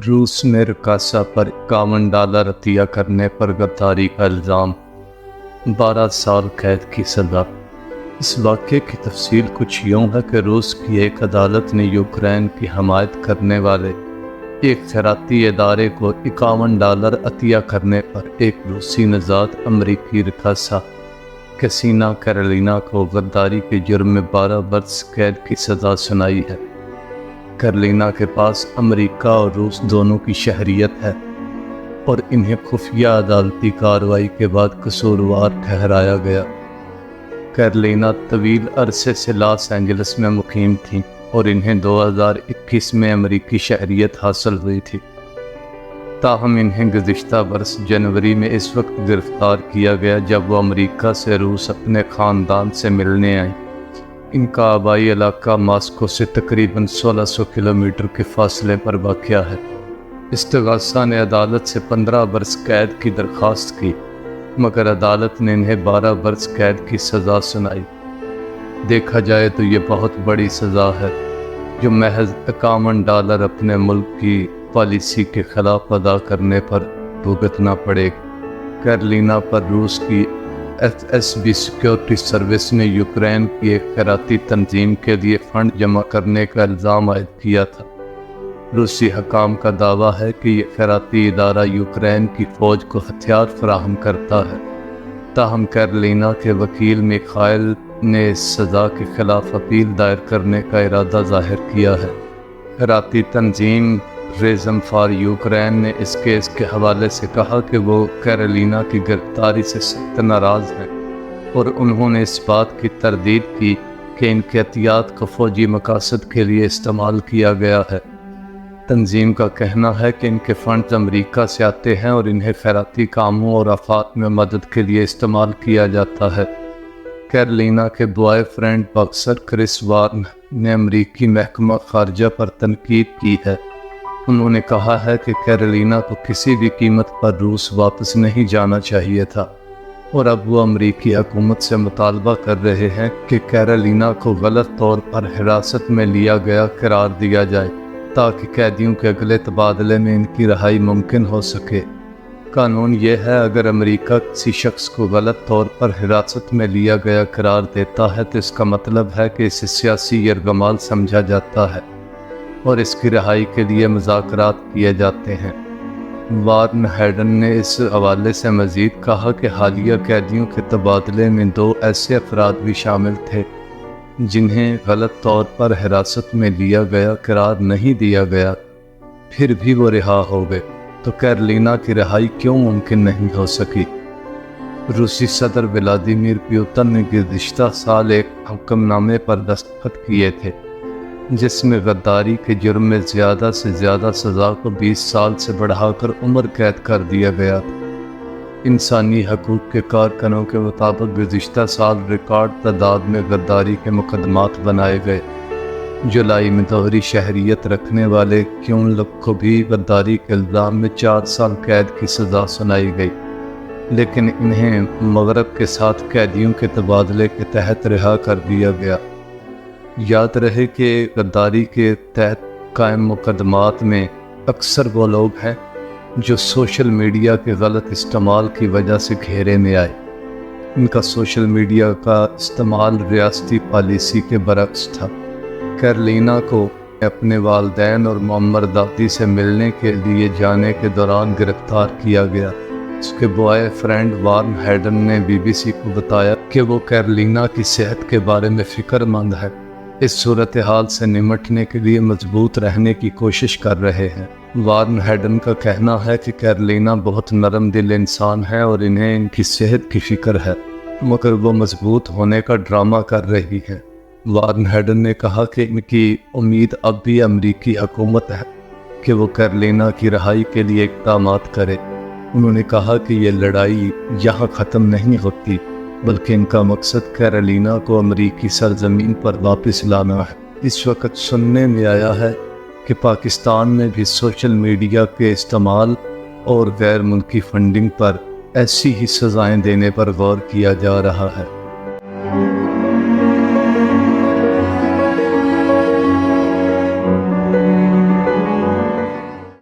روس میں رقاصہ پر $51 عطیہ کرنے پر غداری کا الزام، 12 سال قید کی سزا۔ اس واقعے کی تفصیل کچھ یوں ہے کہ روس کی ایک عدالت نے یوکرین کی حمایت کرنے والے ایک خیراتی ادارے کو $51 عطیہ کرنے پر ایک روسی نژاد امریکی رقاصہ کسینا کیرولینا کو غداری کے جرم میں 12 برس قید کی سزا سنائی ہے۔ کیرولینا کے پاس امریکہ اور روس دونوں کی شہریت ہے اور انہیں خفیہ عدالتی کارروائی کے بعد قصوروار ٹھہرایا گیا۔ کیرولینا طویل عرصے سے لاس اینجلس میں مقیم تھیں اور انہیں 2021 میں امریکی شہریت حاصل ہوئی تھی۔ تاہم انہیں گزشتہ برس جنوری میں اس وقت گرفتار کیا گیا جب وہ امریکہ سے روس اپنے خاندان سے ملنے آئیں۔ ان کا آبائی علاقہ ماسکو سے تقریباً 1600 کلومیٹر کے فاصلے پر واقع ہے۔ استغاثہ نے عدالت سے 15 برس قید کی درخواست کی، مگر عدالت نے انہیں 12 برس قید کی سزا سنائی۔ دیکھا جائے تو یہ بہت بڑی سزا ہے جو محض $51 اپنے ملک کی پالیسی کے خلاف ادا کرنے پر بھگتنا پڑے گا۔ کیرولینا پر روس کی FSB سیکیورٹی سروس نے یوکرین کی ایک خیراتی تنظیم کے لیے فنڈ جمع کرنے کا الزام عائد کیا تھا۔ روسی حکام کا دعویٰ ہے کہ یہ خیراتی ادارہ یوکرین کی فوج کو ہتھیار فراہم کرتا ہے۔ تاہم کیرولینا کے وکیل میخائل نے اس سزا کے خلاف اپیل دائر کرنے کا ارادہ ظاہر کیا ہے۔ خیراتی تنظیم ریزم فار یوکرین نے اس کیس کے حوالے سے کہا کہ وہ کیرولینا کی گرفتاری سے سخت ناراض ہیں اور انہوں نے اس بات کی تردید کی کہ ان کے عطیات کو فوجی مقاصد کے لیے استعمال کیا گیا ہے۔ تنظیم کا کہنا ہے کہ ان کے فنڈز امریکہ سے آتے ہیں اور انہیں خیراتی کاموں اور آفات میں مدد کے لیے استعمال کیا جاتا ہے۔ کیرولینا کے بوائے فرینڈ باکسر کرس وارن نے امریکی محکمہ خارجہ پر تنقید کی ہے۔ انہوں نے کہا ہے کہ کیرولینا کو کسی بھی قیمت پر روس واپس نہیں جانا چاہیے تھا اور اب وہ امریکی حکومت سے مطالبہ کر رہے ہیں کہ کیرولینا کو غلط طور پر حراست میں لیا گیا قرار دیا جائے تاکہ قیدیوں کے اگلے تبادلے میں ان کی رہائی ممکن ہو سکے۔ قانون یہ ہے اگر امریکہ کسی شخص کو غلط طور پر حراست میں لیا گیا قرار دیتا ہے تو اس کا مطلب ہے کہ اسے سیاسی یرغمال سمجھا جاتا ہے اور اس کی رہائی کے لیے مذاکرات کیے جاتے ہیں۔ وارن ہیڈن نے اس حوالے سے مزید کہا کہ حالیہ قیدیوں کے تبادلے میں 2 ایسے افراد بھی شامل تھے جنہیں غلط طور پر حراست میں لیا گیا قرار نہیں دیا گیا، پھر بھی وہ رہا ہو گئے، تو کیرولینا کی رہائی کیوں ممکن نہیں ہو سکی؟ روسی صدر ولادیمیر پوتن نے گزشتہ سال ایک حکم نامے پر دستخط کیے تھے جس میں غداری کے جرم میں زیادہ سے زیادہ سزا کو 20 سال سے بڑھا کر عمر قید کر دیا گیا تھا۔ انسانی حقوق کے کارکنوں کے مطابق گزشتہ سال ریکارڈ تعداد میں غداری کے مقدمات بنائے گئے۔ جولائی میں دوہری شہریت رکھنے والے کیون لک کو بھی غداری کے الزام میں 4 سال قید کی سزا سنائی گئی، لیکن انہیں مغرب کے ساتھ قیدیوں کے تبادلے کے تحت رہا کر دیا گیا۔ یاد رہے کہ غداری کے تحت قائم مقدمات میں اکثر وہ لوگ ہیں جو سوشل میڈیا کے غلط استعمال کی وجہ سے گھیرے میں آئے۔ ان کا سوشل میڈیا کا استعمال ریاستی پالیسی کے برعکس تھا۔ کیرولینا کو اپنے والدین اور معمر دادی سے ملنے کے لیے جانے کے دوران گرفتار کیا گیا۔ اس کے بوائے فرینڈ وارن ہیڈن نے BBC کو بتایا کہ وہ کیرولینا کی صحت کے بارے میں فکر مند ہے، اس صورتحال سے نمٹنے کے لیے مضبوط رہنے کی کوشش کر رہے ہیں۔ وارن ہیڈن کا کہنا ہے کہ کیرولینا بہت نرم دل انسان ہے اور انہیں ان کی صحت کی فکر ہے، مگر وہ مضبوط ہونے کا ڈرامہ کر رہی ہے۔ وارن ہیڈن نے کہا کہ ان کی امید اب بھی امریکی حکومت ہے کہ وہ کیرولینا کی رہائی کے لیے اقدامات کرے۔ انہوں نے کہا کہ یہ لڑائی یہاں ختم نہیں ہوتی، بلکہ ان کا مقصد کیرولینا کو امریکی سرزمین پر واپس لانا ہے۔ اس وقت سننے میں آیا ہے کہ پاکستان میں بھی سوشل میڈیا کے استعمال اور غیر ملکی فنڈنگ پر ایسی ہی سزائیں دینے پر غور کیا جا رہا ہے۔